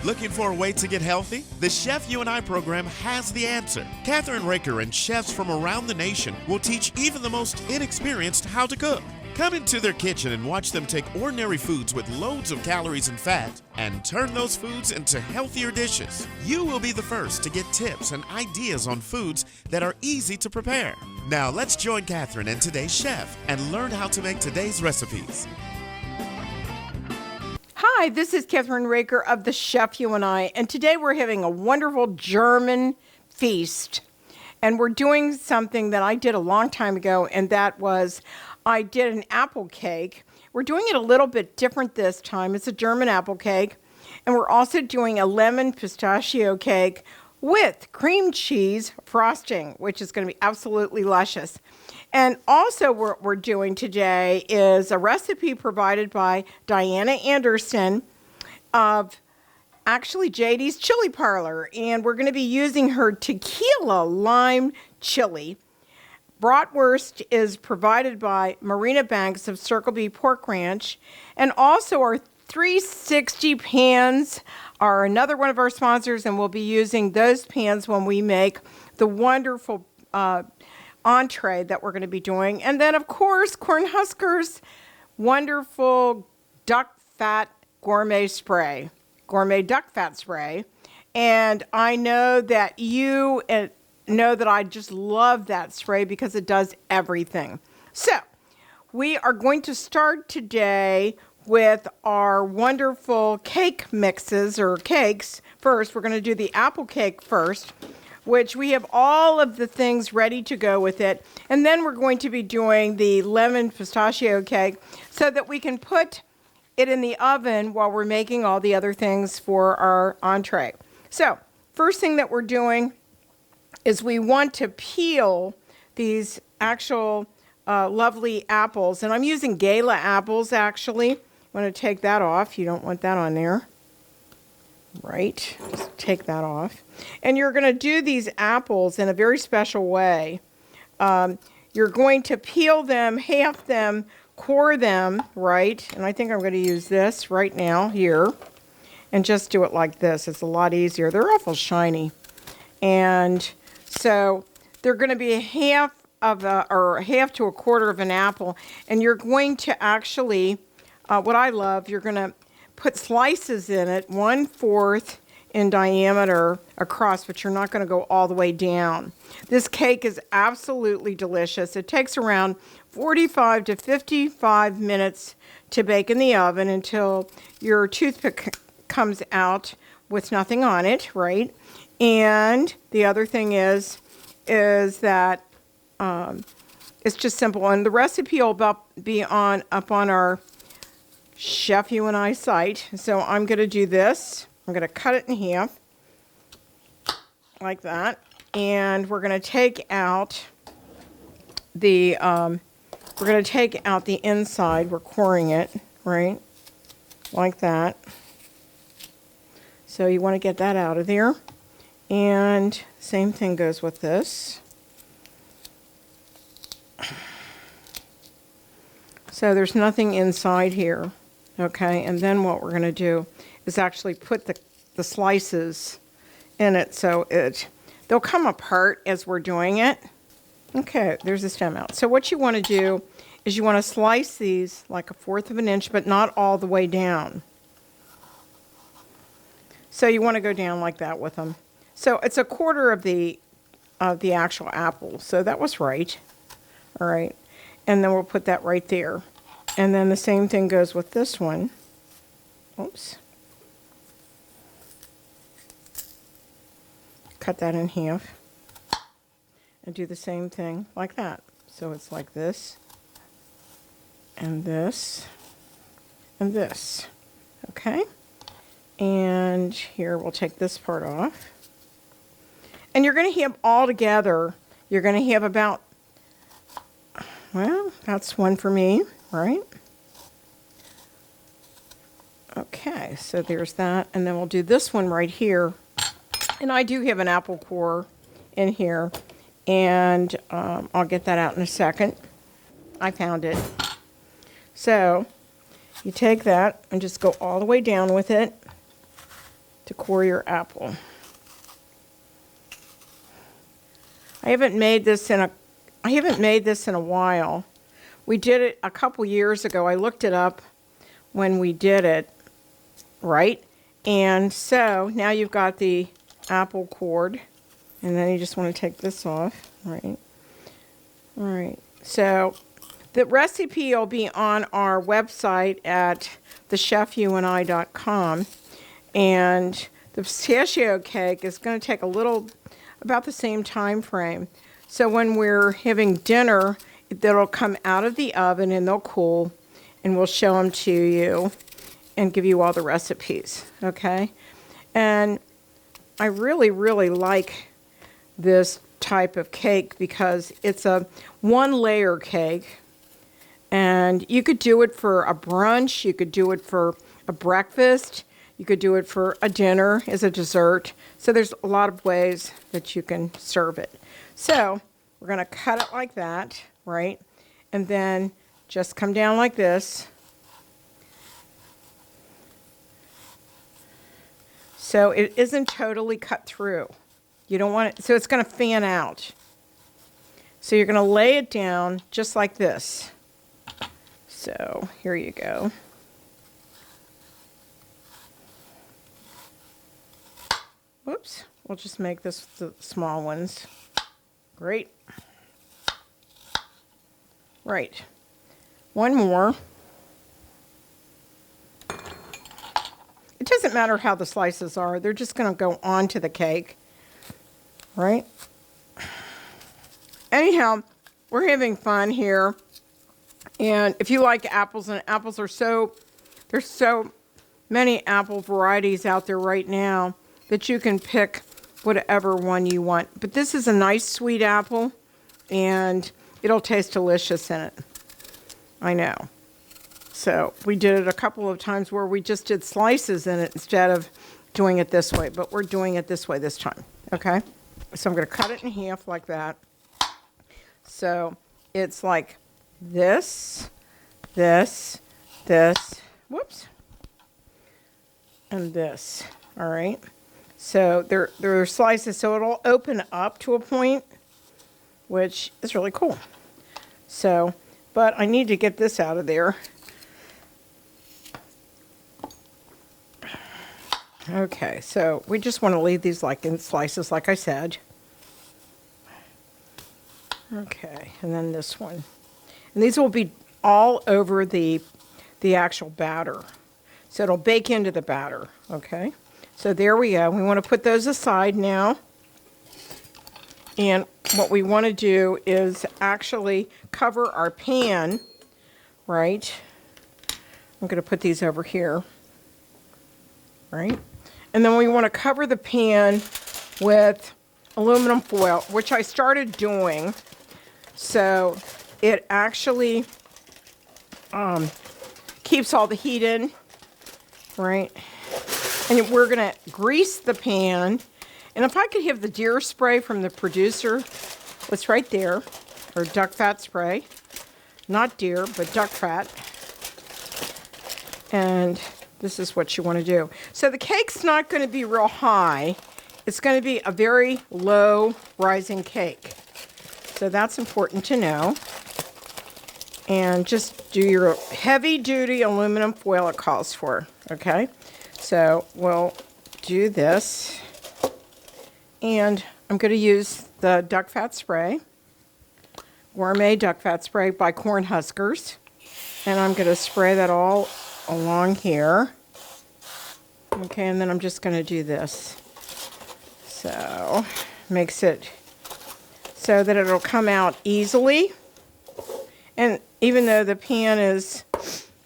Looking for a way to get healthy? The Chef You and I program has the answer. Kathryn Raaker and chefs from around the nation will teach even the most inexperienced how to cook. Come into their kitchen and watch them take ordinary foods with loads of calories and fat and turn those foods into healthier dishes. You will be the first to get tips and ideas on foods that are easy to prepare. Now let's join Kathryn and today's chef and learn how to make today's recipes. Hi, this is Kathryn Raaker of the Chef You and I, and today we're having a wonderful German feast. And we're doing something that I did a long time ago, and that was I did an apple cake. We're doing it a little bit different this time. It's a German apple cake, and we're also doing a lemon pistachio cake with cream cheese frosting, which is going to be absolutely luscious. And also what we're doing today is a recipe provided by Diana Anderson of actually JD's Chili Parlor. And we're going to be using her Tequila Lime Chili. Bratwurst is provided by Marina Banks of Circle B Pork Ranch. And also our 360 pans are another one of our sponsors, and we'll be using those pans when we make the wonderful entree that we're going to be doing. And then, of course, Cornhusker's wonderful duck fat gourmet duck fat spray. And I know that you know that I just love that spray because it does everything. So we are going to start today with our wonderful cake mixes or cakes. First, we're going to do the apple cake first, which we have all of the things ready to go with it. And then we're going to be doing the lemon pistachio cake so that we can put it in the oven while we're making all the other things for our entree. So first thing that we're doing is we want to peel these actual lovely apples. And I'm using Gala apples, actually. I'm going to take that off. You don't want that on there. Right, just take that off. And you're going to do these apples in a very special way. You're going to peel them, half them, core them, right? And I think I'm going to use this right now here and just do it like this. It's a lot easier. They're awful shiny. And so they're going to be a half to a quarter of an apple. And you're going to actually, what I love, you're going to put slices in it, 1/4 in diameter across, but you're not going to go all the way down. This cake is absolutely delicious. It takes around 45 to 55 minutes to bake in the oven until your toothpick comes out with nothing on it, right? And the other thing is that it's just simple. And the recipe will be up on our Chef You and I site. So I'm going to do this. I'm going to cut it in half like that. And we're going to take out the inside. We're coring it, right? Like that. So you want to get that out of there. And same thing goes with this. So there's nothing inside here. Okay, and then what we're going to do is actually put the slices in it so they'll come apart as we're doing it. Okay, there's the stem out. So what you want to do is you want to slice these like 1/4 of an inch, but not all the way down. So you want to go down like that with them. So it's 1/4 of the actual apple. So that was right. All right, and then we'll put that right there. And then the same thing goes with this one. Oops. Cut that in half. And do the same thing like that. So it's like this. And this. And this. Okay? And here we'll take this part off. And you're going to have all together, you're going to have about, well, that's one for me. Right? Okay, so there's that. And then we'll do this one right here. And I do have an apple core in here. And I'll get that out in a second. I found it. So you take that and just go all the way down with it to core your apple. I haven't made this in a while. We did it a couple years ago. I looked it up when we did it, right? And so now you've got the apple cored, and then you just want to take this off, right? All right. So the recipe will be on our website at thechefyouandi.com, and the pistachio cake is going to take about the same time frame. So when we're having dinner, they'll come out of the oven and they'll cool, and we'll show them to you and give you all the recipes, okay? And I really, really like this type of cake because it's a one-layer cake, and you could do it for a brunch, you could do it for a breakfast, you could do it for a dinner as a dessert. So there's a lot of ways that you can serve it. So we're going to cut it like that, right? And then just come down like this. So it isn't totally cut through. You don't want it, so it's going to fan out. So you're going to lay it down just like this. So here you go. Whoops, we'll just make this the small ones. Great. Right. One more. It doesn't matter how the slices are. They're just going to go onto the cake. Right? Anyhow, we're having fun here. And if you like apples, and apples are there's so many apple varieties out there right now that you can pick whatever one you want. But this is a nice sweet apple, and it'll taste delicious in it. I know. So we did it a couple of times where we just did slices in it instead of doing it this way, but we're doing it this way this time, okay? So I'm going to cut it in half like that. So it's like this, this, whoops, and this, all right? So they're slices, so it'll open up to a point, which is really cool. So, but I need to get this out of there. Okay, so we just want to leave these like in slices, like I said. Okay, and then this one. And these will be all over the actual batter. So it'll bake into the batter, okay? So there we go. We want to put those aside now. And what we want to do is actually cover our pan, right? I'm going to put these over here, right? And then we want to cover the pan with aluminum foil, which I started doing. So it actually keeps all the heat in, right? And we're going to grease the pan. And if I could have the deer spray from the producer, it's right there, or duck fat spray. Not deer, but duck fat. And this is what you want to do. So the cake's not going to be real high. It's going to be a very low rising cake. So that's important to know. And just do your heavy duty aluminum foil it calls for, okay? So we'll do this. And I'm going to use the duck fat spray, gourmet duck fat spray by Cornhuskers. And I'm going to spray that all along here. Okay, and then I'm just going to do this. So, makes it so that it'll come out easily. And even though the pan is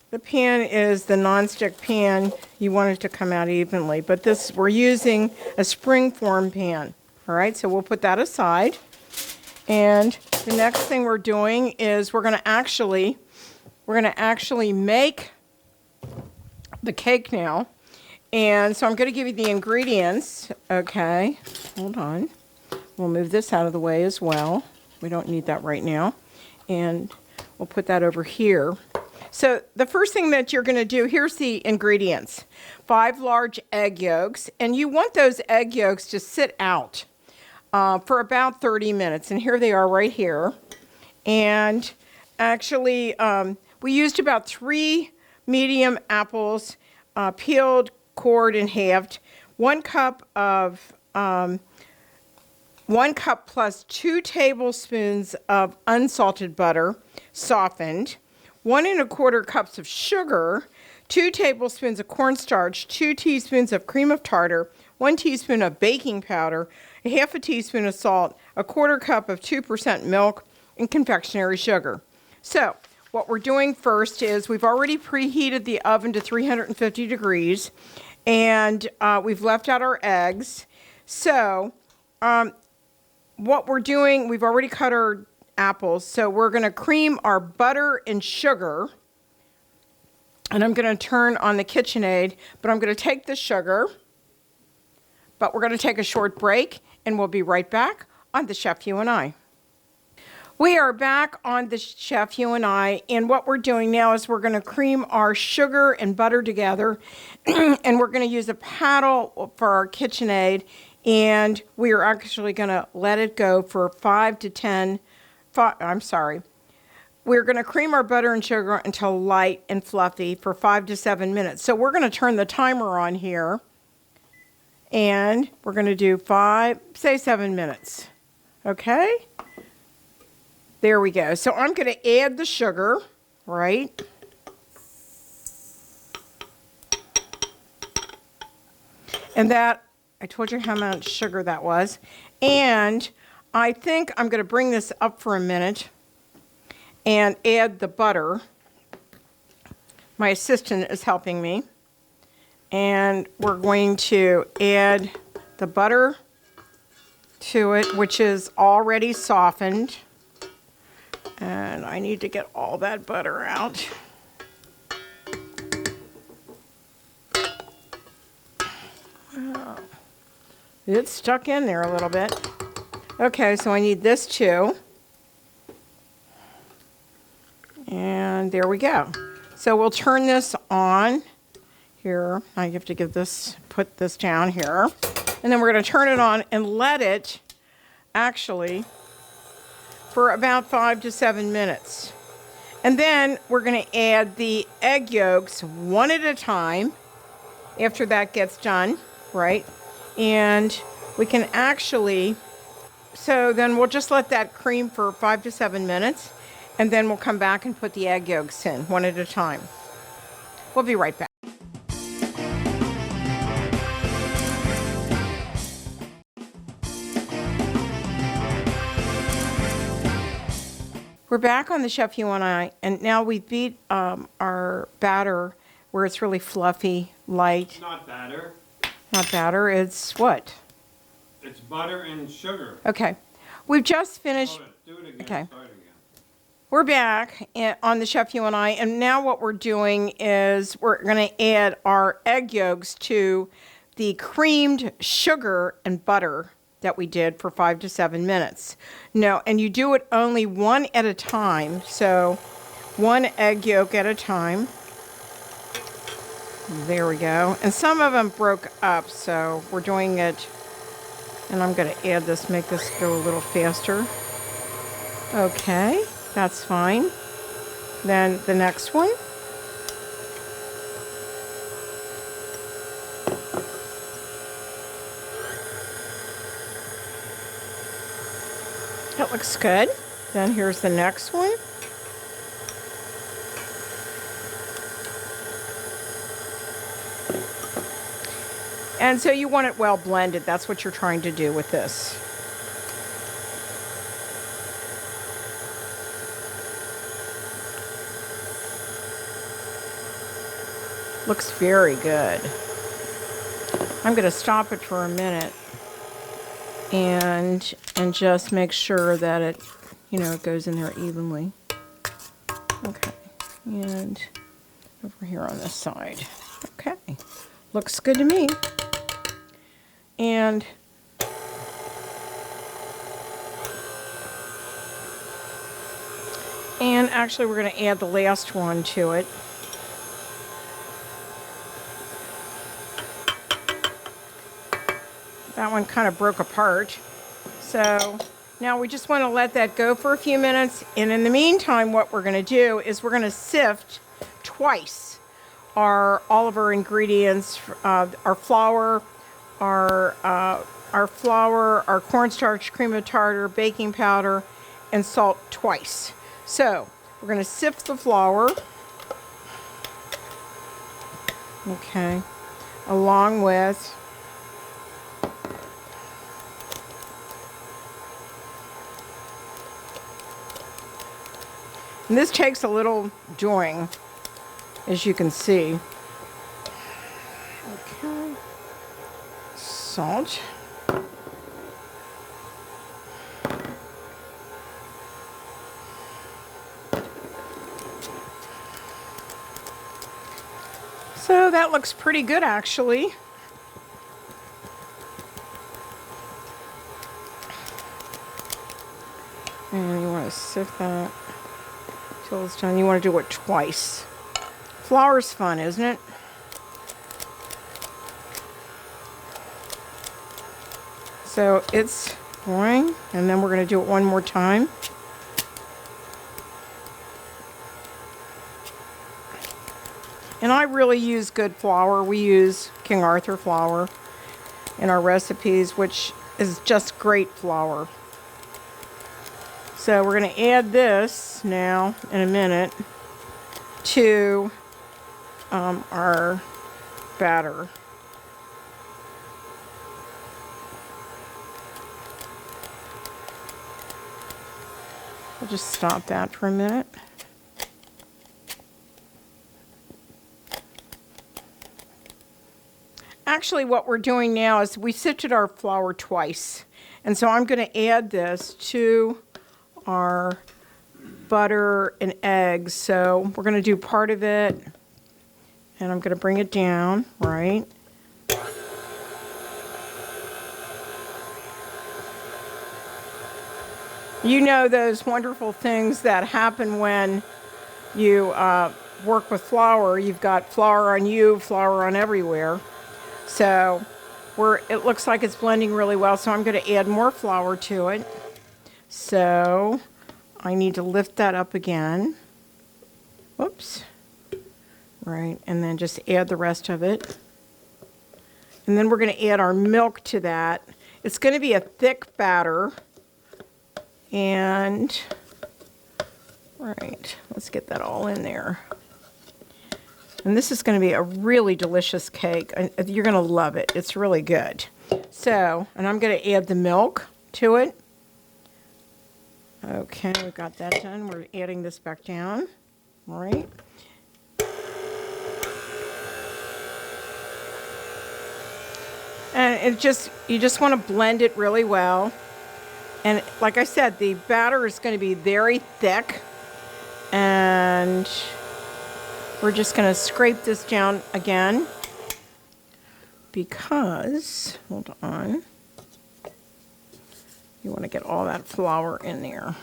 the nonstick pan, you want it to come out evenly. But this, we're using a springform pan. All right, so we'll put that aside. And the next thing we're doing is we're going to actually make the cake now. And so I'm going to give you the ingredients. Okay, hold on. We'll move this out of the way as well. We don't need that right now. And we'll put that over here. So the first thing that you're going to do, here's the ingredients. 5 large egg yolks, and you want those egg yolks to sit out for about 30 minutes. And here they are right here. And actually, we used about 3 medium apples, peeled, cored, and halved. 1 cup of 1 cup plus 2 tablespoons of unsalted butter, softened. 1 1/4 cups of sugar. 2 tablespoons of cornstarch. 2 teaspoons of cream of tartar. 1 teaspoon of baking powder. 1/2 teaspoon of salt. 1/4 cup of 2% milk, and confectionery sugar. So what we're doing first is we've already preheated the oven to 350 degrees, and we've left out our eggs. So what we're doing, we've already cut our apples, so we're going to cream our butter and sugar. And I'm going to turn on the KitchenAid, but I'm going to take the sugar. But we're going to take a short break, and we'll be right back on The Chef You and I. We are back on The Chef You and I, and what we're doing now is we're going to cream our sugar and butter together, and we're going to use a paddle for our KitchenAid, and we are actually going to let it go for 5 to 10. We're going to cream our butter and sugar until light and fluffy for 5 to 7 minutes. So we're going to turn the timer on here, and we're going to do 7 minutes. Okay? There we go. So I'm going to add the sugar, right? And that, I told you how much sugar that was. And I think I'm going to bring this up for a minute and add the butter. My assistant is helping me. And we're going to add the butter to it, which is already softened. And I need to get all that butter out. Wow. It's stuck in there a little bit. Okay, so I need this too. And there we go. So we'll turn this on here. I have to put this down here. And then we're going to turn it on and let it actually for about 5 to 7 minutes. And then we're going to add the egg yolks one at a time after that gets done, right? And we can actually, so then we'll just let that cream for 5 to 7 minutes, and then we'll come back and put the egg yolks in one at a time. We'll be right back. We're back on The Chef You and I, and now we beat our batter where it's really fluffy, light. Not batter. Not batter, it's what? It's butter and sugar. Okay. We've just finished. Do it again. Okay. Start again. We're back on The Chef You and I, and now what we're doing is we're going to add our egg yolks to the creamed sugar and butter that we did for 5 to 7 minutes. No, and you do it only one at a time, so 1 egg yolk at a time. There we go. And some of them broke up, so we're doing it, and I'm going to add this, make this go a little faster. Okay, that's fine. Then the next one. That looks good. Then here's the next one. And so you want it well blended. That's what you're trying to do with this. Looks very good. I'm going to stop it for a minute and just make sure that it, it goes in there evenly. Okay. And over here on this side. Okay. Looks good to me. And Actually, we're going to add the last one to it. That one kind of broke apart. So now we just want to let that go for a few minutes. And in the meantime, what we're going to do is we're going to sift twice all of our ingredients, our flour, our cornstarch, cream of tartar, baking powder, and salt twice. So we're going to sift the flour, okay, along with and this takes a little doing, as you can see. Okay, salt. So that looks pretty good, actually. And you want to sift that till it's done. You want to do it twice. Flour's fun, isn't it? So it's going, and then we're going to do it one more time. And I really use good flour. We use King Arthur flour in our recipes, which is just great flour. So we're going to add this now in a minute to our batter. We'll just stop that for a minute. Actually, what we're doing now is we sifted our flour twice. And so I'm going to add this to our butter and eggs. So we're going to do part of it, and I'm going to bring it down, right? You know those wonderful things that happen when you work with flour. You've got flour on you, flour on everywhere. So it looks like it's blending really well, so I'm going to add more flour to it. So I need to lift that up again. Whoops. Right, and then just add the rest of it. And then we're going to add our milk to that. It's going to be a thick batter. And, right, let's get that all in there. And this is going to be a really delicious cake. You're going to love it. It's really good. So, and I'm going to add the milk to it. Okay, we've got that done. We're adding this back down. All right. And you just want to blend it really well. And like I said, the batter is going to be very thick. And we're just going to scrape this down again because, hold on, you want to get all that flour in there.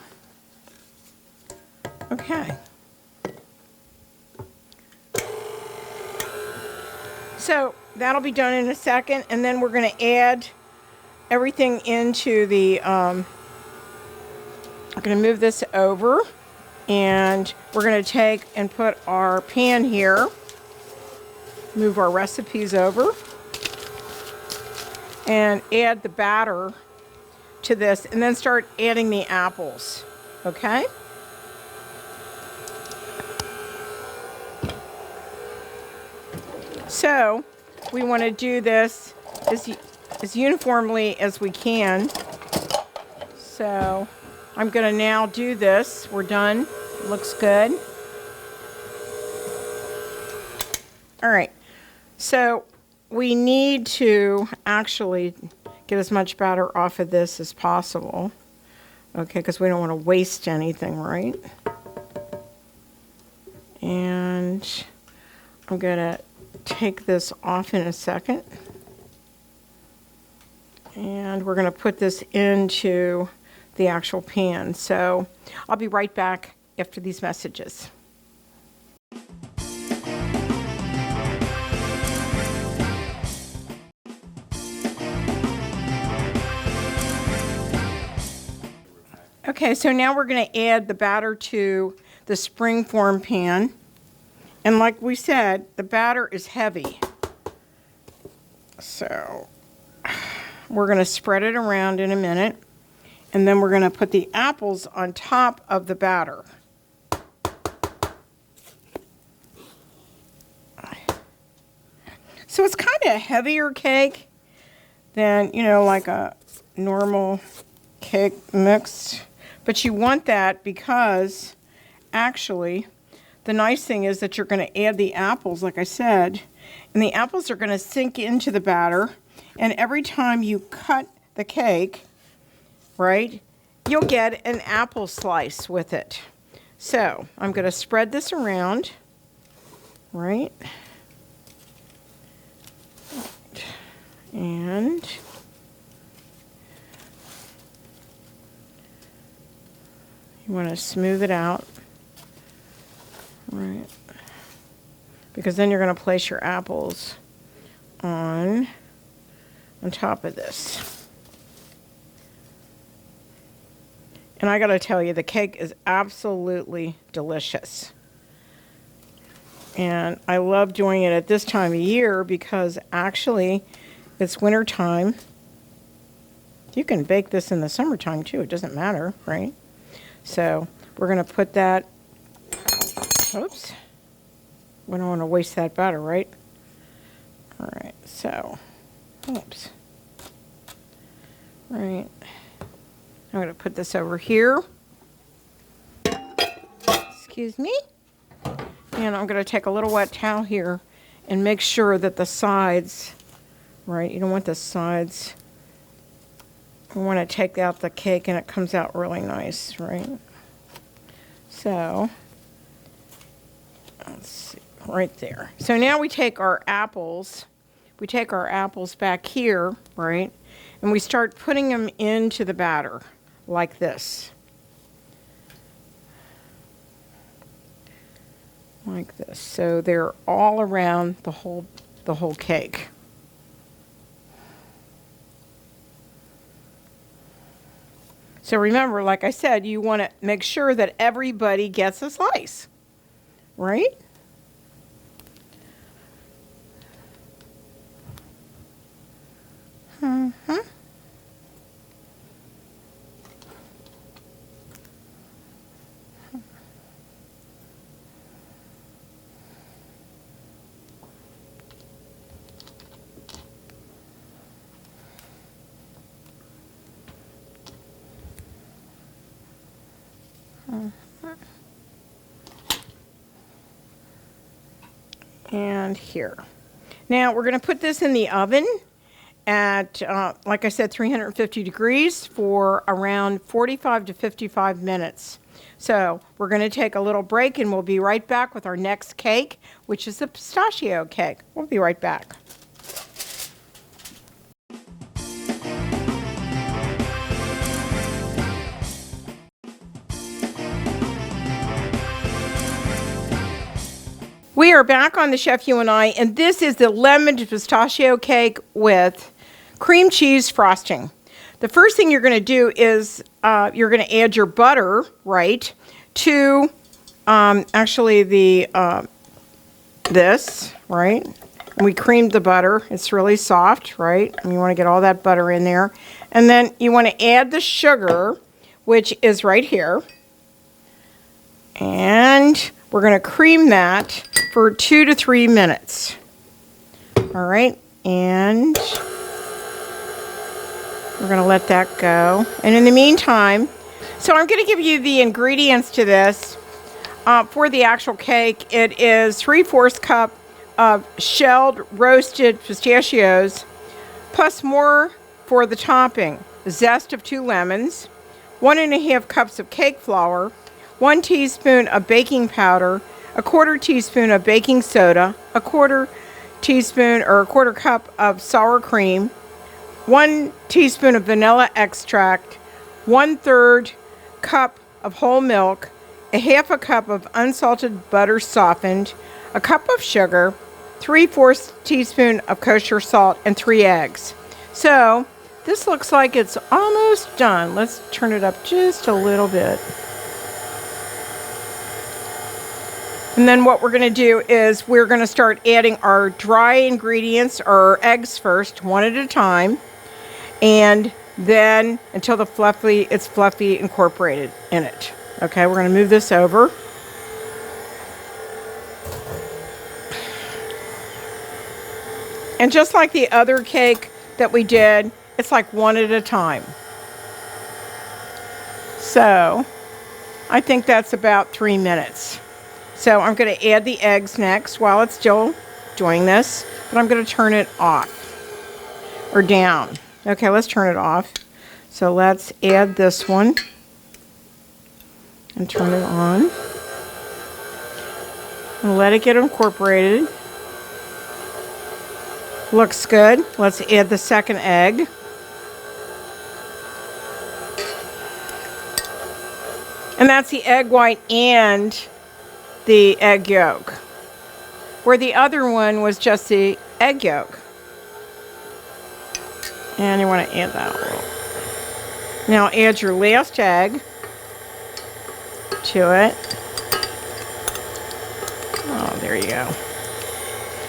Okay. So that'll be done in a second, and then we're going to add everything into the, I'm going to move this over. And we're going to take and put our pan here, move our recipes over, and add the batter to this, and then start adding the apples, okay? So we want to do this as uniformly as we can. So I'm going to now do this. We're done. Looks good. All right. So we need to actually get as much batter off of this as possible. Okay, because we don't want to waste anything, right? And I'm going to take this off in a second. And we're going to put this into the actual pan. So I'll be right back after these messages. Okay, so now we're going to add the batter to the springform pan. And like we said, the batter is heavy. So we're going to spread it around in a minute. And then we're going to put the apples on top of the batter. So it's kind of a heavier cake than, like a normal cake mix. But you want that because actually the nice thing is that you're going to add the apples, like I said, and the apples are going to sink into the batter. And every time you cut the cake, right, you'll get an apple slice with it. So I'm going to spread this around, right, and you want to smooth it out, right, because then you're going to place your apples on top of this. And I got to tell you, the cake is absolutely delicious. And I love doing it at this time of year because actually it's winter time. You can bake this in the summertime too. It doesn't matter, right? So we're going to put that, oops, we don't want to waste that batter, right? All right, so, oops, right. I'm going to put this over here. Excuse me. And I'm going to take a little wet towel here and make sure that the sides, right, you don't want the sides, you want to take out the cake and it comes out really nice, right? So, let's see, right there. So now we take our apples back here, right, and we start putting them into the batter like this. Like this. So they're all around the whole cake. So remember, like I said, you want to make sure that everybody gets a slice, right? Mm-hmm. And here. Now we're going to put this in the oven at, like I said, 350 degrees for around 45 to 55 minutes. So we're going to take a little break and we'll be right back with our next cake, which is the pistachio cake. We'll be right back. We are back on the Chef You and I, and this is the lemon pistachio cake with cream cheese frosting. The first thing you're going to do is you're going to add your butter, right, to actually this, right? And we creamed the butter. It's really soft, right? And you want to get all that butter in there. And then you want to add the sugar, which is right here. And we're going to cream that for 2 to 3 minutes. All right, and we're going to let that go. And in the meantime, so I'm going to give you the ingredients to this. For the actual cake, it is 3/4 cup of shelled roasted pistachios, plus more for the topping. Zest of 2 lemons, 1½ cups of cake flour, 1 teaspoon of baking powder, 1/4 teaspoon of baking soda, 1/4 teaspoon or 1/4 cup of sour cream, 1 teaspoon of vanilla extract, 1/3 cup of whole milk, a half a cup of unsalted butter softened, a cup of sugar, 3/4 teaspoon of kosher salt, and 3 eggs. So this looks like it's almost done. Let's turn it up just a little bit. And then what we're going to do is we're going to start adding our dry ingredients, our eggs first, one at a time, and then until it's fluffy incorporated in it. Okay, we're going to move this over. And just like the other cake that we did, it's like one at a time. So I think that's about 3 minutes. So I'm going to add the eggs next while it's still doing this, but I'm going to turn it off or down. Okay, let's turn it off. So let's add this one and turn it on. And let it get incorporated. Looks good. Let's add the second egg. And that's the egg white and the egg yolk, where the other one was just the egg yolk. And you want to add that a little. Now add your last egg to it. Oh, there you go.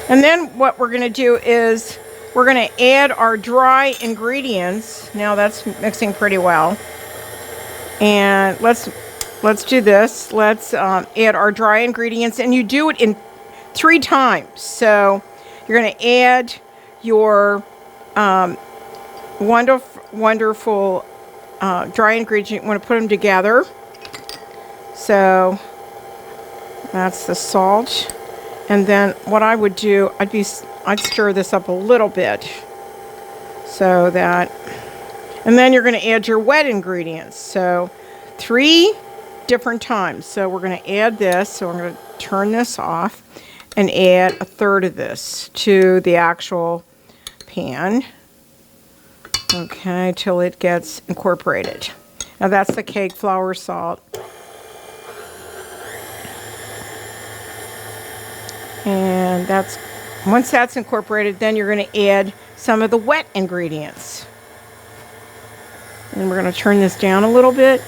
And then what we're going to do is we're going to add our dry ingredients. Now that's mixing pretty well. And let's do this. Let's add our dry ingredients, and you do it in 3 times. So you're going to add your wonderful dry ingredients. You want to put them together. So that's the salt. And then what I would do, I'd stir this up a little bit so that, and then you're going to add your wet ingredients. So 3 different times. So we're going to add this. So I'm going to turn this off and add 1/3 of this to the actual pan. Okay, till it gets incorporated. Now that's the cake flour, salt. And once that's incorporated, then you're going to add some of the wet ingredients. And we're going to turn this down a little bit.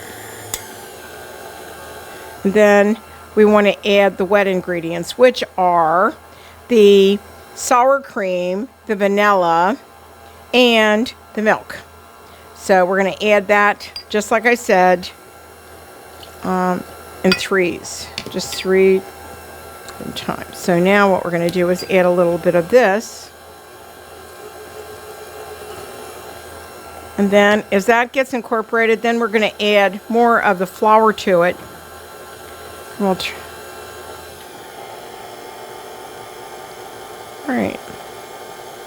And then we want to add the wet ingredients, which are the sour cream, the vanilla, and the milk. So we're going to add that, just like I said, in 3s, just 3 times. So now what we're going to do is add a little bit of this. And then as that gets incorporated, then we're going to add more of the flour to it. All right.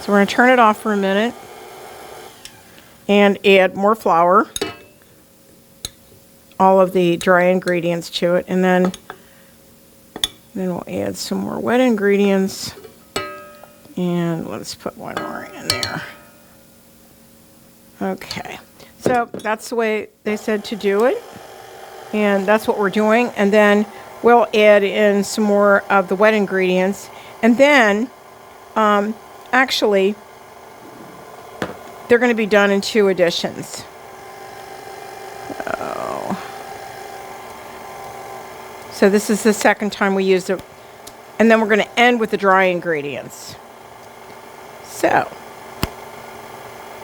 So we're going to turn it off for a minute and add more flour, all of the dry ingredients to it, and then we'll add some more wet ingredients, and let's put one more in there. Okay, so that's the way they said to do it, and that's what we're doing. And then we'll add in some more of the wet ingredients, and then actually they're going to be done in 2 additions. So this is the second time we used it. And then we're going to end with the dry ingredients. So,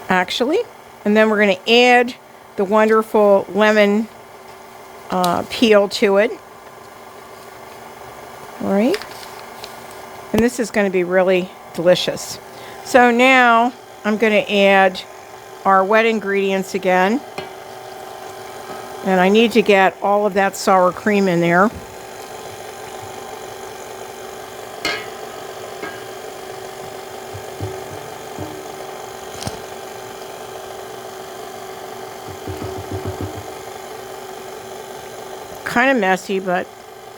actually, and then we're going to add the wonderful lemon peel to it. All right. And this is going to be really delicious. So now I'm going to add our wet ingredients again. And I need to get all of that sour cream in there. Kind of messy, but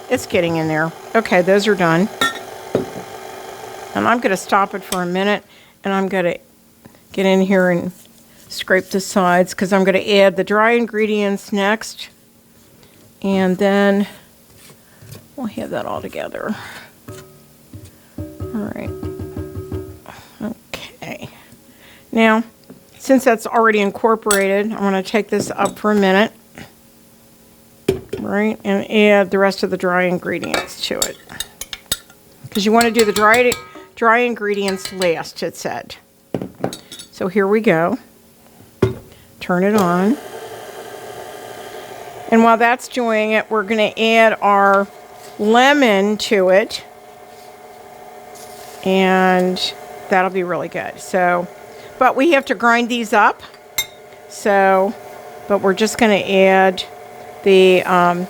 it's getting in there. Okay, those are done. And I'm going to stop it for a minute, and I'm going to get in here and scrape the sides because I'm going to add the dry ingredients next. And then We'll have that all together. All right. Okay. Now, since that's already incorporated, I'm going to take this up for a minute. Right, and add the rest of the dry ingredients to it. Because you want to do the dry ingredients last, it said. So here we go. Turn it on. And while that's doing it, we're going to add our lemon to it. And that'll be really good. So, but we have to grind these up. So, but we're just going to add the,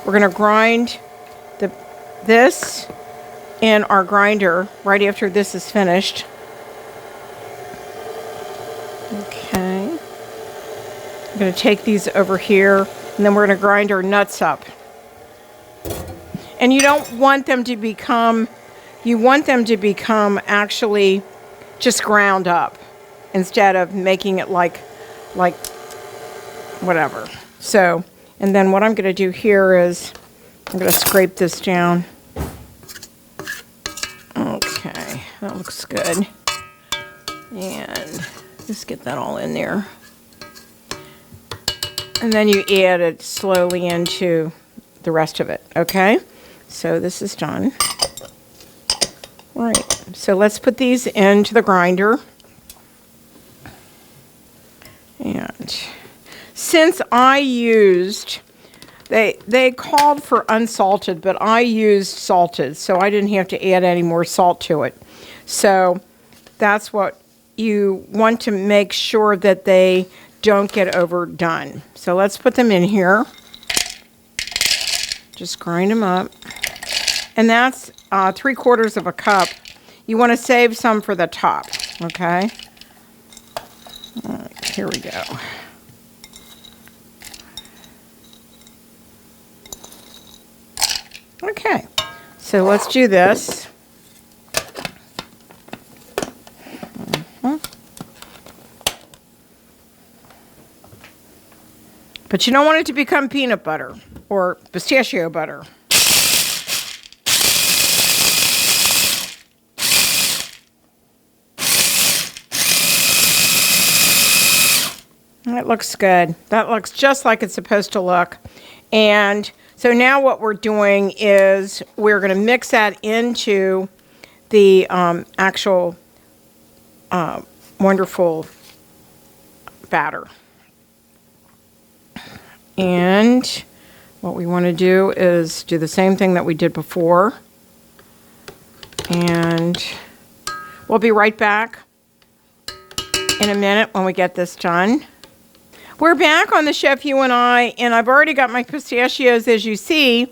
we're going to grind this in our grinder right after this is finished. Okay. I'm going to take these over here, and then we're going to grind our nuts up. And you don't want them to become, you want them to become actually just ground up instead of making it like whatever. So, and then what I'm going to do here is I'm going to scrape this down. Okay, that looks good. And just get that all in there. And then you add it slowly into the rest of it, okay? So this is done. All right, so let's put these into the grinder. And since I used, they called for unsalted, but I used salted, so I didn't have to add any more salt to it. So that's what you want to make sure that they don't get overdone. So let's put them in here. Just grind them up. And that's 3/4 of a cup. You want to save some for the top, okay? All right, here we go. Okay, so let's do this. But you don't want it to become peanut butter or pistachio butter. That looks good. That looks just like it's supposed to look. And so now what we're doing is we're going to mix that into the actual wonderful batter. And what we want to do is do the same thing that we did before. And we'll be right back in a minute when we get this done. We're back on the Chef You and I, and I've already got my pistachios, as you see,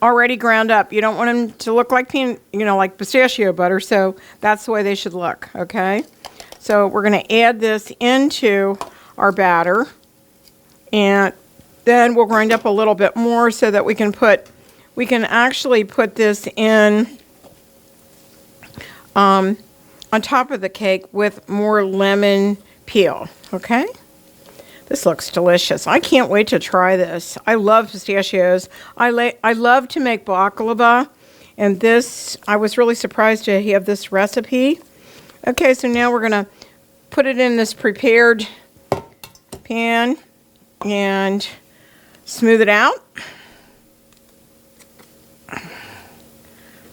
already ground up. You don't want them to look like like pistachio butter, so that's the way they should look, okay? So we're going to add this into our batter, and then we'll grind up a little bit more so that we can actually put this in on top of the cake with more lemon peel, okay? This looks delicious. I can't wait to try this. I love pistachios. I love to make baklava, and this, I was really surprised to have this recipe. Okay, so now we're going to put it in this prepared pan and smooth it out.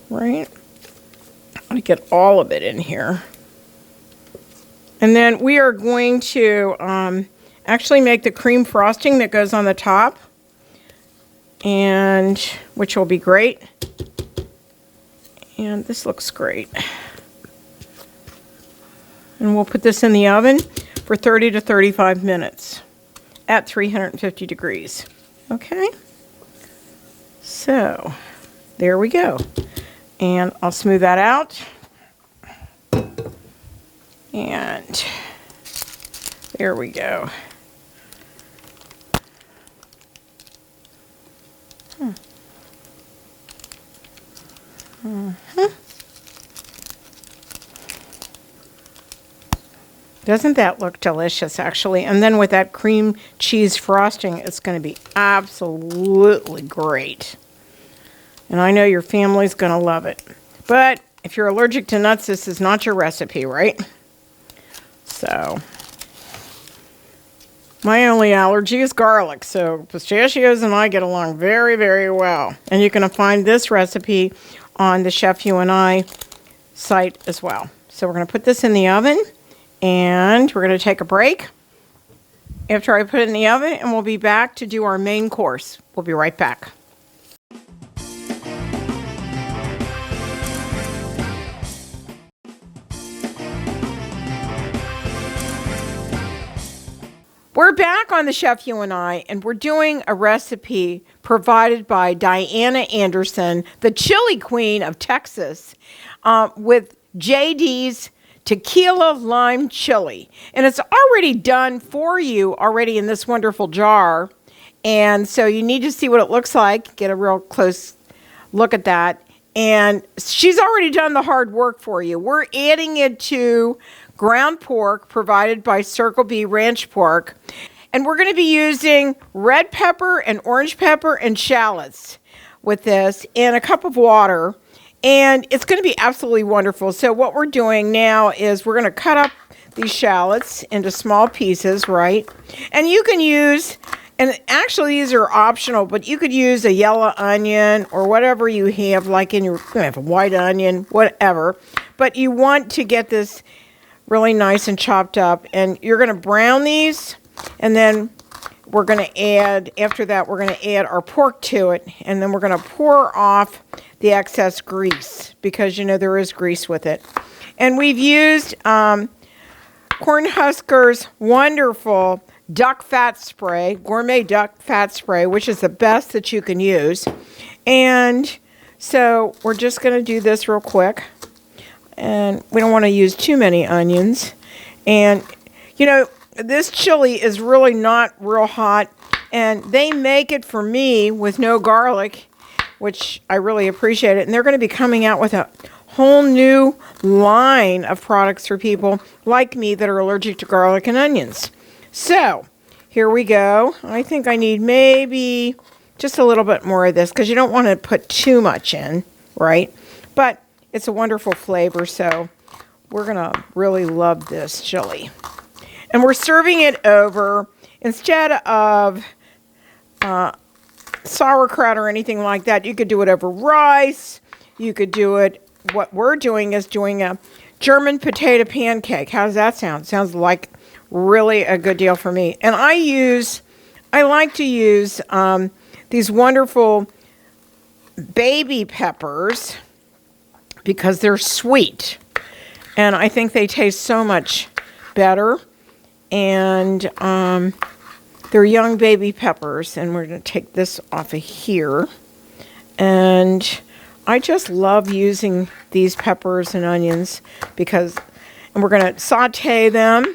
Right. I'm going to get all of it in here. And then we are going to actually make the cream frosting that goes on the top, and which will be great. And this looks great. And we'll put this in the oven for 30 to 35 minutes at 350 degrees. Okay? So, there we go. And I'll smooth that out. And there we go. Doesn't that look delicious, actually? And then with that cream cheese frosting, it's going to be absolutely great. And I know your family's going to love it. But if you're allergic to nuts, this is not your recipe, right? So, my only allergy is garlic. So, pistachios and I get along very, very well. And you're going to find this recipe on the Chef You and I site as well. So, we're going to put this in the oven. And we're going to take a break after I put it in the oven. And we'll be back to do our main course. We'll be right back. We're back on the Chef You and I, and we're doing a recipe provided by Diana Anderson, the chili queen of Texas, with JD's Tequila Lime Chili. And it's already done for you already in this wonderful jar. And so you need to see what it looks like. Get a real close look at that. And she's already done the hard work for you. We're adding it to ground pork provided by Circle B Ranch Pork. And we're going to be using red pepper and orange pepper and shallots with this and a cup of water. And it's going to be absolutely wonderful. So what we're doing now is we're going to cut up these shallots into small pieces, right? And you can use, and actually these are optional, but you could use a yellow onion or whatever you have, like in your, you have a white onion, whatever. But you want to get this really nice and chopped up. And you're going to brown these, and then we're going to add, after that, we're going to add our pork to it. And then we're going to pour off the excess grease, because you know there is grease with it. And we've used Cornhusker's wonderful duck fat spray, gourmet duck fat spray, which is the best that you can use. And so we're just going to do this real quick. And we don't want to use too many onions. And, you know, this chili is really not real hot. And they make it for me with no garlic, which I really appreciate it. And they're going to be coming out with a whole new line of products for people like me that are allergic to garlic and onions. So, here we go. I think I need maybe just a little bit more of this, because you don't want to put too much in, right? But it's a wonderful flavor, so we're going to really love this chili. And we're serving it over, instead of sauerkraut or anything like that, you could do it over rice. You could do it, what we're doing is doing a German potato pancake. How does that sound? Sounds like really a good deal for me. And I like to use these wonderful baby peppers, because they're sweet. And I think they taste so much better. And they're young baby peppers. And we're going to take this off of here. And I just love using these peppers and onions because, and we're going to saute them.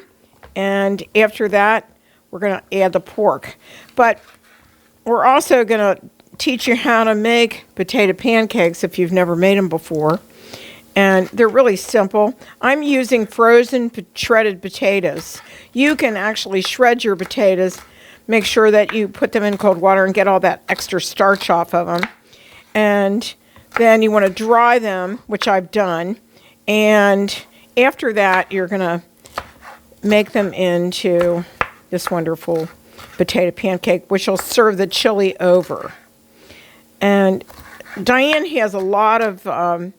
And after that, we're going to add the pork. But we're also going to teach you how to make potato pancakes if you've never made them before. And they're really simple. I'm using frozen shredded potatoes. You can actually shred your potatoes. Make sure that you put them in cold water and get all that extra starch off of them. And then you want to dry them, which I've done. And after that, you're going to make them into this wonderful potato pancake, which will serve the chili over. And Diane has a lot of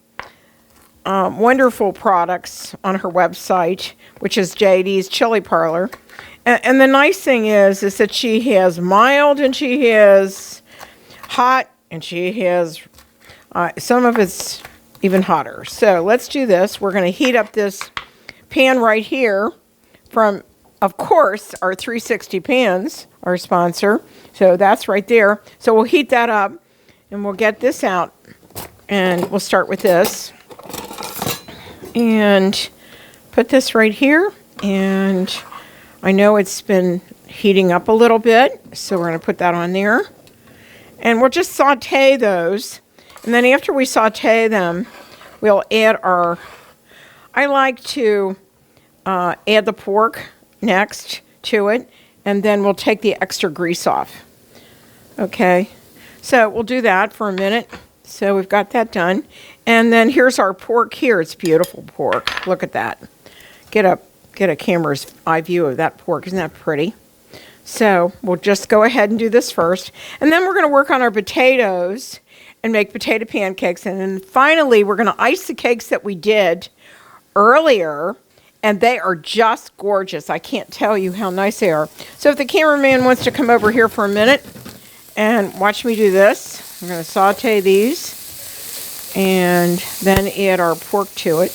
wonderful products on her website, which is JD's Chili Parlor. And the nice thing is that she has mild, and she has hot, and she has some of it's even hotter. So let's do this. We're going to heat up this pan right here from, of course, our 360 pans, our sponsor. So that's right there. So we'll heat that up, and we'll get this out, and we'll start with this. And put this right here. And I know it's been heating up a little bit, so we're going to put that on there. And we'll just saute those. And then after we saute them, we'll add our, I like to add the pork next to it, and then we'll take the extra grease off. Okay, so we'll do that for a minute. So we've got that done. And then here's our pork here. It's beautiful pork. Look at that. Get a camera's eye view of that pork. Isn't that pretty? So we'll just go ahead and do this first. And then we're going to work on our potatoes and make potato pancakes. And then finally, we're going to ice the cakes that we did earlier. And they are just gorgeous. I can't tell you how nice they are. So if the cameraman wants to come over here for a minute and watch me do this, I'm going to saute these and then add our pork to it.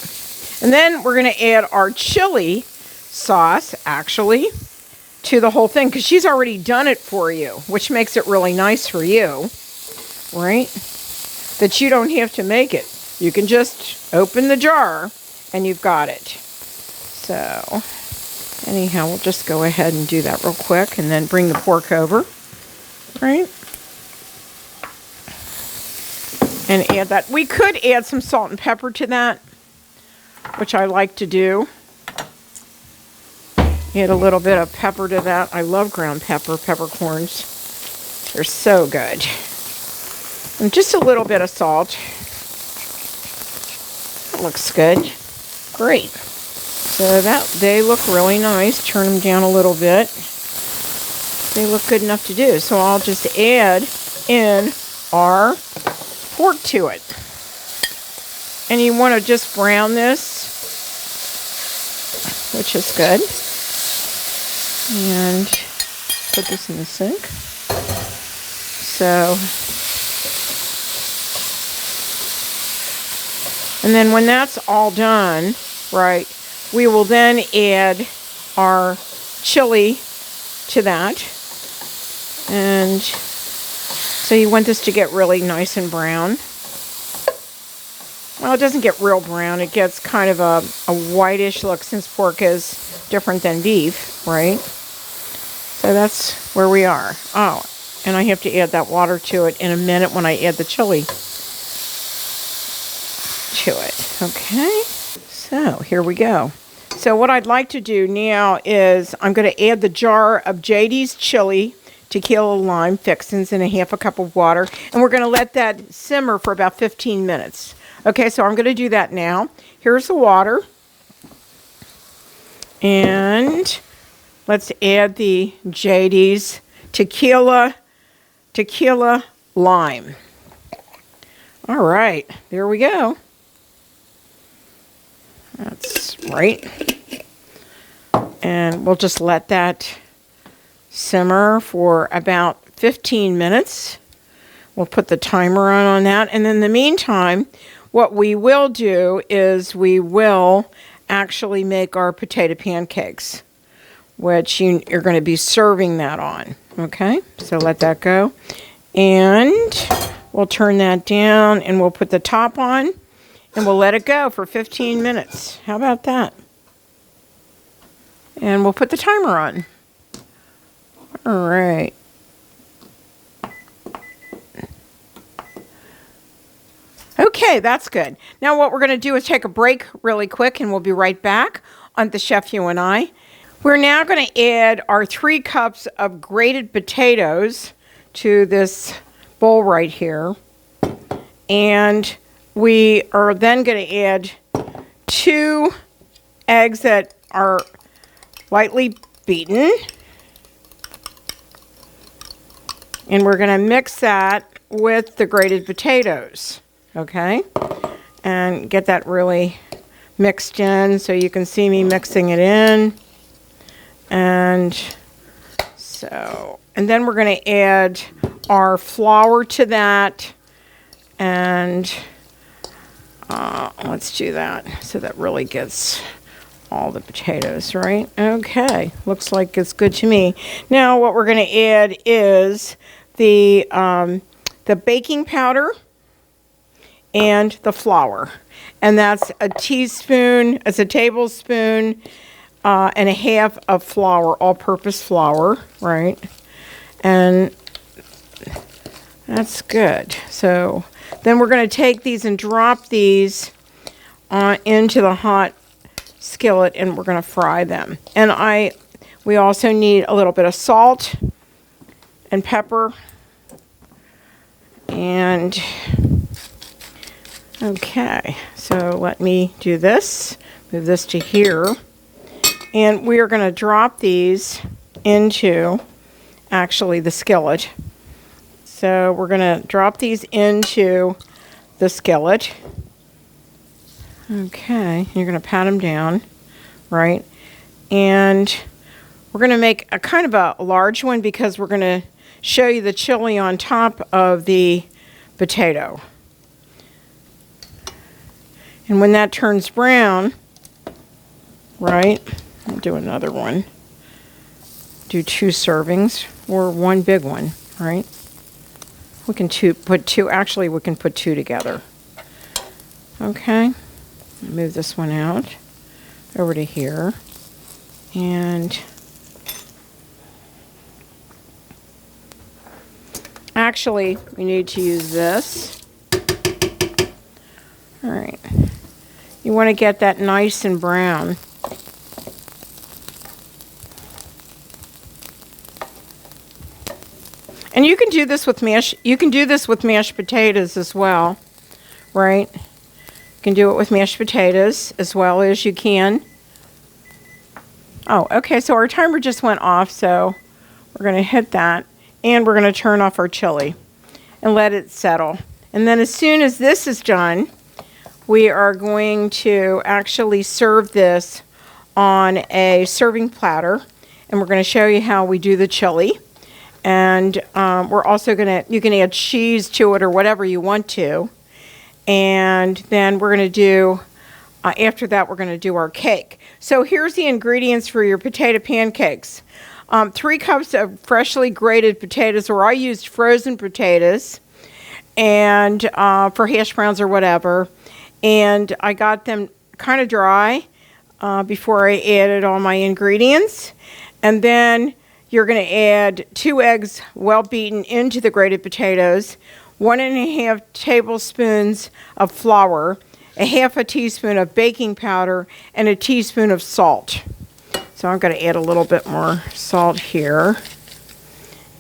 And then we're going to add our chili sauce, actually, to the whole thing, because she's already done it for you, which makes it really nice for you, right? That you don't have to make it. You can just open the jar and you've got it. So anyhow, we'll just go ahead and do that real quick and then bring the pork over, right? And add that. We could add some salt and pepper to that, which I like to do. Add a little bit of pepper to that. I love ground peppercorns. They're so good. And just a little bit of salt. That looks good. Great. So they look really nice. Turn them down a little bit. They look good enough to do. So I'll just add in our pork to it. And you want to just brown this, which is good. And put this in the sink. So, and then when that's all done, right, we will then add our chili to that. And so you want this to get really nice and brown. Well, it doesn't get real brown. It gets kind of a whitish look since pork is different than beef, right? So that's where we are. Oh, and I have to add that water to it in a minute when I add the chili to it. Okay, so here we go. So what I'd like to do now is I'm going to add the jar of JD's chili, tequila lime fixins, and a half a cup of water. And we're going to let that simmer for about 15 minutes. Okay, so I'm going to do that now. Here's the water. And let's add the JD's tequila lime. All right, there we go. That's right. And we'll just let that simmer for about 15 minutes. We'll put the timer on that. And in the meantime, what we will do is we will actually make our potato pancakes, which you're going to be serving that on. Okay, so let that go. And we'll turn that down and we'll put the top on and we'll let it go for 15 minutes. How about that? And we'll put the timer on. All right. Okay, that's good. Now what we're going to do is take a break really quick and we'll be right back on The Chef You and I. We're now going to add our 3 cups of grated potatoes to this bowl right here. And we are then going to add 2 eggs that are lightly beaten. And we're going to mix that with the grated potatoes. Okay, and get that really mixed in so you can see me mixing it in. And so, and then we're going to add our flour to that. And let's do that so that really gets all the potatoes, right? Okay, looks like it's good to me. Now what we're going to add is the baking powder and the flour. And that's a tablespoon and a half of flour, all-purpose flour, right? And that's good. So then we're going to take these and drop these into the hot skillet and we're going to fry them. And we also need a little bit of salt and pepper and Okay, so let me do this. Move this to here. And we are going to drop these into actually the skillet. So we're going to drop these into the skillet. Okay, you're going to pat them down, right? And we're going to make a kind of a large one because we're going to show you the chili on top of the potato. And when that turns brown, right, I'll do another one. Do 2 servings or 1 big one, right? We can put two together. Okay, move this one out over to here. And actually, we need to use this. All right. You want to get that nice and brown. And you can do this with mashed potatoes as well, right? You can do it with mashed potatoes as well as you can. Oh, okay, so our timer just went off, so we're going to hit that, and we're going to turn off our chili and let it settle. And then as soon as this is done, we are going to actually serve this on a serving platter, and we're going to show you how we do the chili. And we're also you can add cheese to it or whatever you want to. And then we're going to do, after that, we're going to do our cake. So here's the ingredients for your potato pancakes. 3 cups of freshly grated potatoes, or I used frozen potatoes, and for hash browns or whatever. And I got them kind of dry before I added all my ingredients. And then you're going to add 2 eggs well beaten into the grated potatoes, 1½ tablespoons of flour, 1/2 teaspoon of baking powder, and 1 teaspoon of salt. So I'm going to add a little bit more salt here.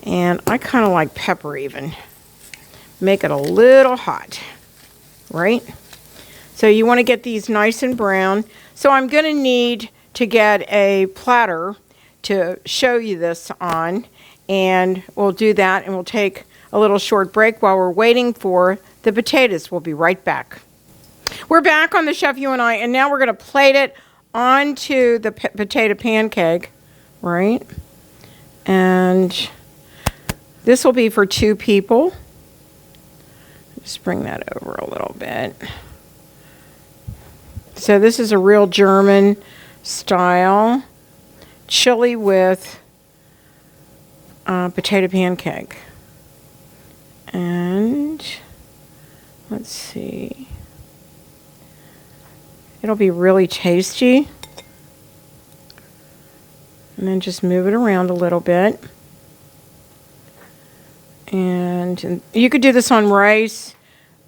And I kind of like pepper even. Make it a little hot, right? So you want to get these nice and brown. So I'm going to need to get a platter to show you this on, and we'll do that, and we'll take a little short break while we're waiting for the potatoes. We'll be right back. We're back on the Chef You and I, and now we're going to plate it onto the potato pancake, right? And this will be for 2 people. Just bring that over a little bit. So this is a real German style chili with potato pancake. And let's see. It'll be really tasty. And then just move it around a little bit. And you could do this on rice.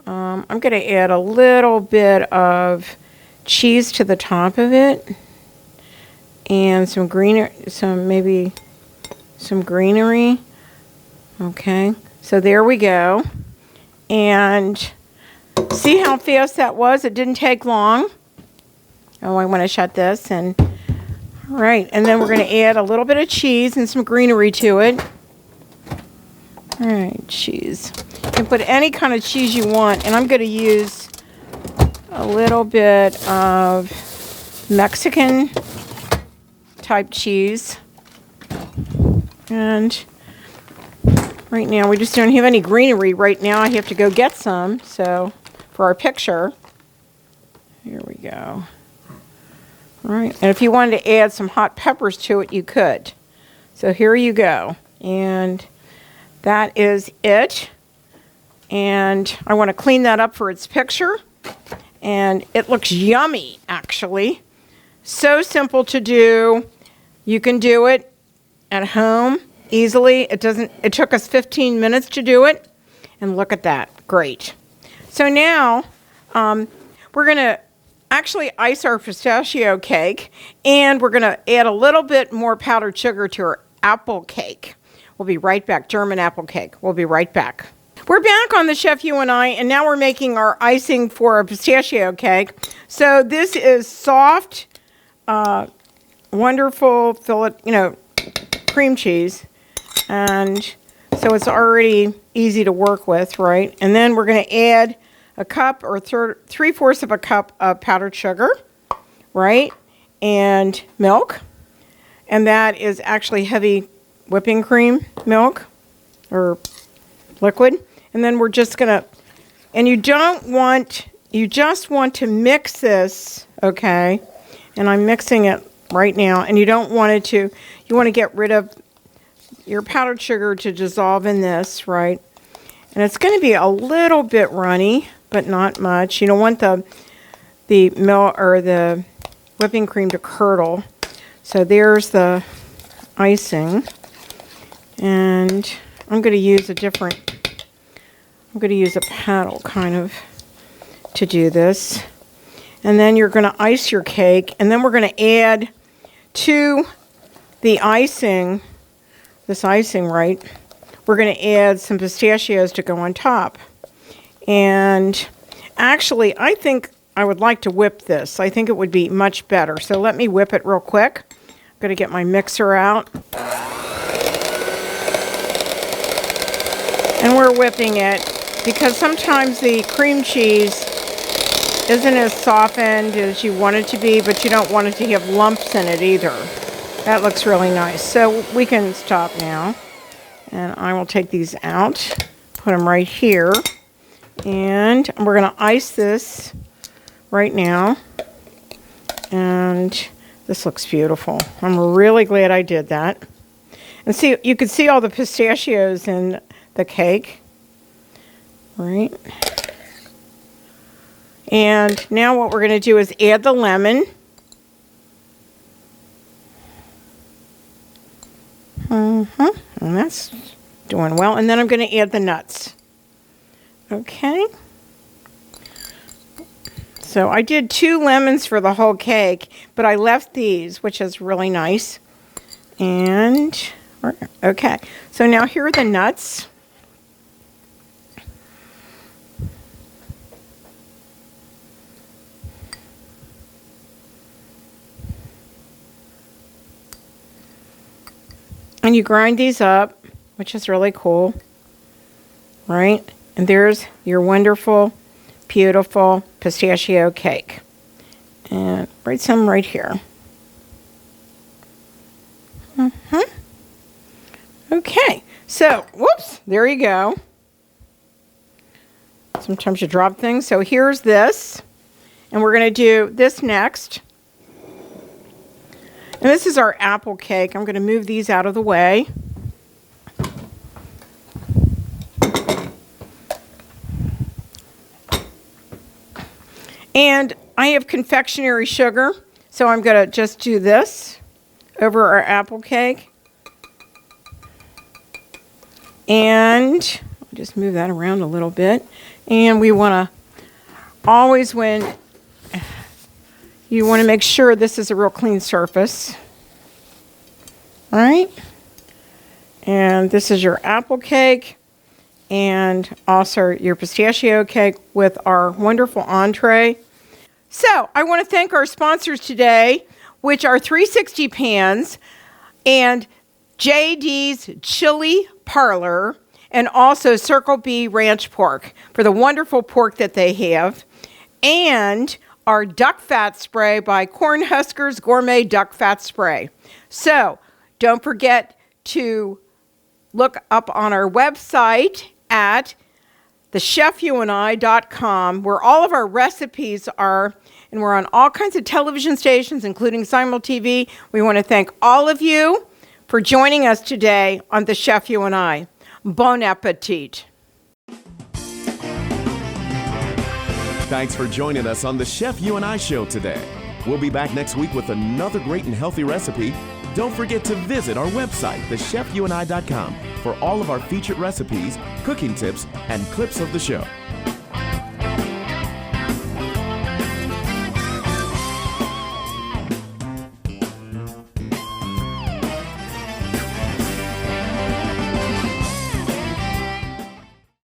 I'm going to add a little bit of cheese to the top of it, and maybe some greenery. Okay, so there we go. And see how fast that was? It didn't take long. Oh, I want to shut this. And all right, and then we're going to add a little bit of cheese and some greenery to it. All right, cheese. You can put any kind of cheese you want, and I'm going to use a little bit of Mexican type cheese. And right now we just don't have any greenery right now. I have to go get some, so for our picture. Here we go. All right, and if you wanted to add some hot peppers to it, you could. So here you go. And that is it. And I want to clean that up for its picture. And it looks yummy, actually. So simple to do. You can do it at home easily. It took us 15 minutes to do it. And look at that. Great. So now we're going to actually ice our pistachio cake, and we're going to add a little bit more powdered sugar to our apple cake. We'll be right back. German apple cake. We'll be right back. We're back on the Chef You and I, and now we're making our icing for a pistachio cake. So this is soft, wonderful cream cheese, and so it's already easy to work with, right? And then we're going to add a cup or 3/4 of a cup of powdered sugar, right? And milk, and that is actually heavy whipping cream milk or liquid. And then we're just gonna, and you just want to mix this, okay? And I'm mixing it right now, and you don't want it to, you want to get rid of your powdered sugar to dissolve in this, right? And it's going to be a little bit runny, but not much. You don't want the milk or the whipping cream to curdle. So there's the icing, and I'm going to use a paddle kind of to do this. And then you're going to ice your cake, and then we're going to add to the icing, this icing, right? We're going to add some pistachios to go on top. And actually, I think I would like to whip this. I think it would be much better. So let me whip it real quick. I'm going to get my mixer out. And we're whipping it because sometimes the cream cheese isn't as softened as you want it to be, but you don't want it to have lumps in it either. That looks really nice. So we can stop now. And I will take these out, put them right here. And we're going to ice this right now. And this looks beautiful. I'm really glad I did that. And see, you can see all the pistachios in the cake. Right. And now what we're going to do is add the lemon. And that's doing well. And then I'm going to add the nuts. Okay. So I did 2 lemons for the whole cake, but I left these, which is really nice. And, okay. So now here are the nuts. And you grind these up, which is really cool, right? And there's your wonderful, beautiful pistachio cake. And write some right here. Okay, so, whoops, there you go. Sometimes you drop things. So here's this. And we're going to do this next. And this is our apple cake. I'm going to move these out of the way. And I have confectionery sugar, so I'm going to just do this over our apple cake. And I'll just move that around a little bit. And we want to always, when you want to make sure this is a real clean surface. All right. And this is your apple cake and also your pistachio cake with our wonderful entree. So I want to thank our sponsors today, which are 360 Pans and JD's Chili Parlor and also Circle B Ranch Pork for the wonderful pork that they have. And our duck fat spray by Cornhuskers Gourmet Duck Fat Spray. So don't forget to look up on our website at thechefyouandi.com, where all of our recipes are, and we're on all kinds of television stations, including Simul TV. We want to thank all of you for joining us today on The Chef You and I. Bon appetit. Thanks for joining us on the Chef You and I show today. We'll be back next week with another great and healthy recipe. Don't forget to visit our website, thechefyouandi.com, for all of our featured recipes, cooking tips, and clips of the show.